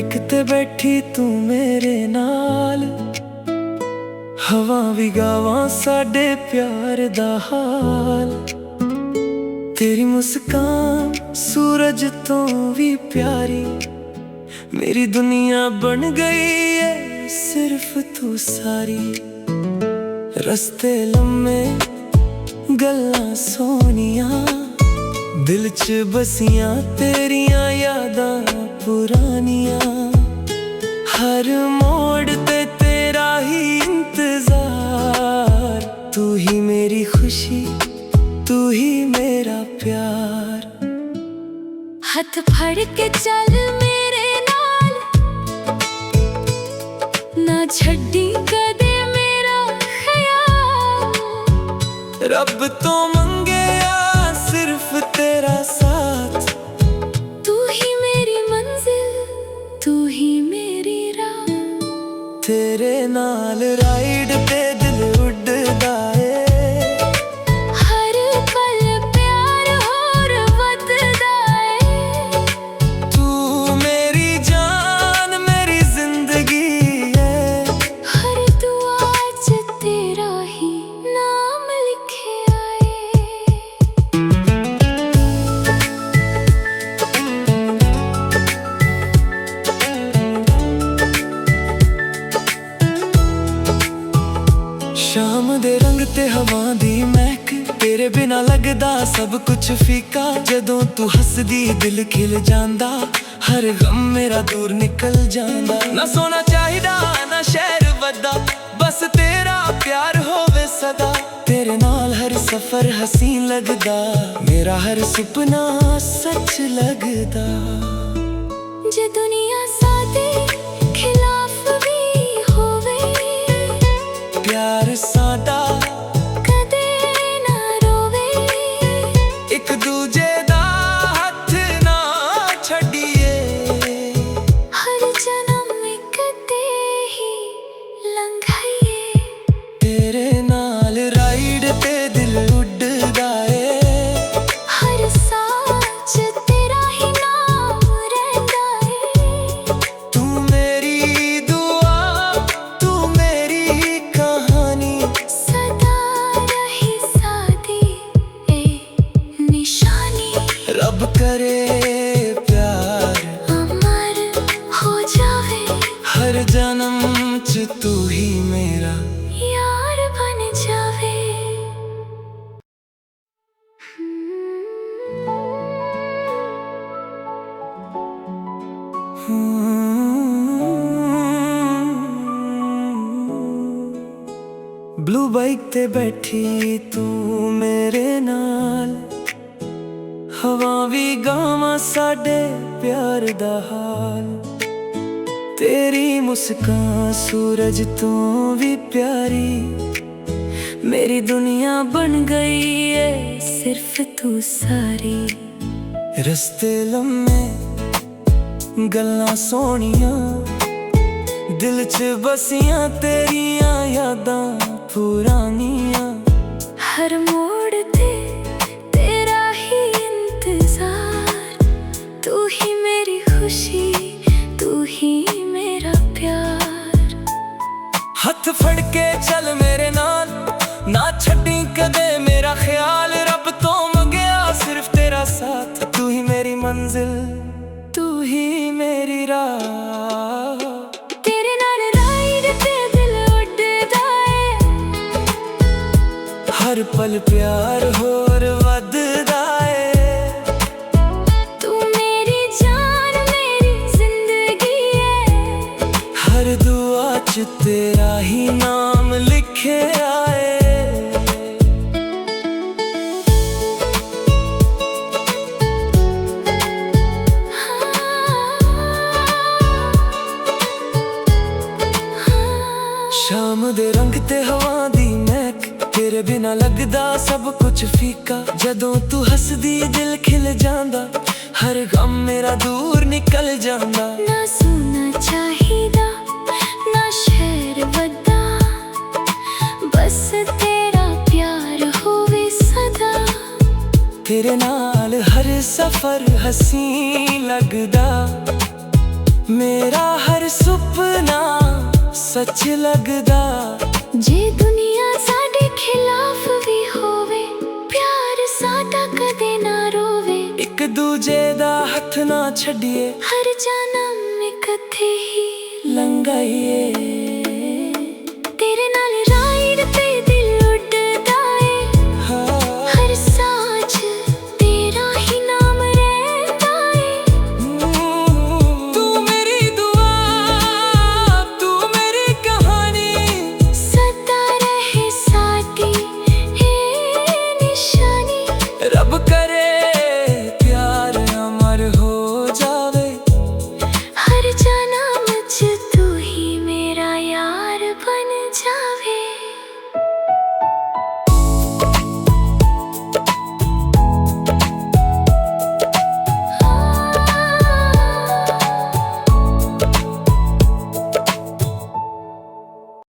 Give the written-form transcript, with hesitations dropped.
Bike ते बैठी तू मेरे नाल, हवा भी गावां साडे प्यार दा हाल। तेरी मुस्कान सूरज तो भी प्यारी, मेरी दुनिया बन गई है सिर्फ तू सारी। रस्ते लम्मे गल्लां सोनियां, दिल च बसियां तेरियां यादां पुरानियां। हर मोड़ ते तेरा ही इंतजार, तू ही मेरी खुशी, तू ही मेरा प्यार। हथ फड़ के चल मेरे नाल, ना छड्डी कदे मेरा ख्याल। रब तो मंगे आ सिर्फ तेरा साथ, तू ही मेरी मंजिल, तू ही मेरी राह। तेरे नाल राइड पे दिल उड़दा है, हर पल प्यार होर वधदा है। तू मेरी जान मेरी जिंदगी है, हर दुआ च तेरा ही नाम लिखिया है। शाम दे रंग ते हवा दी महक, तेरे बिना लगदा सब कुछ फीका। जदों तू हसदी दिल खिल जांदा, हर गम मेरा दूर निकल जांदा। ना सोना चाहिदा ना शहर वड्डा, बस तेरा प्यार होवे सदा। तेरे नाल हर सफर हसीन लगदा, मेरा हर सुपना सच लगदा। जे दुनिया सादे खिलाफ भी होवे, प्यार सादा कदे ना रोवे। एक दूजे दा हथ ना छड़िए, हर जन्म एक दे ही लंघाइए। तेरे नाल राइड ते दिल उड़दा है, हर सांस तेरा ही नाम रहंदा है। तू मेरी दुआ तू मेरी कहानी, सदा रही सादी ए निशानी। रब करे प्यार अमर हो जावे, हर जन्म च तू ही मेरा यार बन जावे। ब्लू बाइक ते बैठी तू मेरे नाल, हवा भी गावां साडे प्यार दा हाल। तेरी मुस्कान सूरज तो भी प्यारी, मेरी दुनिया बन गई है सिर्फ तू सारी। रस्ते लम्मे गल्लां सोनियां, दिल च बसियां तेरियां यादां पुरानियां। हर मोड़ ते तेरा ही इंतजार, तू ही मेरी खुशी, तू ही मेरा प्यार। हथ फड़ के चल मेरे नाल, ना छड्डी कदे मेरा ख्याल। रब तो मंगया सिर्फ तेरा साथ, तू ही मेरी मंजिल, तू ही मेरी राह। तेरे नाल राइड ते दिल उड़दा है, हर पल प्यार होर वधदा है। तू मेरी जान मेरी जिंदगी है, हर दुआ च तेरा ही नाम लिखिया है। शाम दे रंग ते हवा दी महक, तेरे बिना लगदा सब कुछ फीका। जदों तू हसदी दिल खिल जांदा, हर गम मेरा दूर निकल जांदा। ना सोना चाहिदा ना शहर वड्डा, बस तेरा प्यार होवे सदा। तेरे नाल हर सफर हसीन लगदा, मेरा हर सुपना सच लगदा। जे दुनिया साडे खिलाफ भी होवे, प्यार साडा कदे ना रोवे। एक दूजे दा हथ ना छड़िए, हर जन्म इकट्ठे ही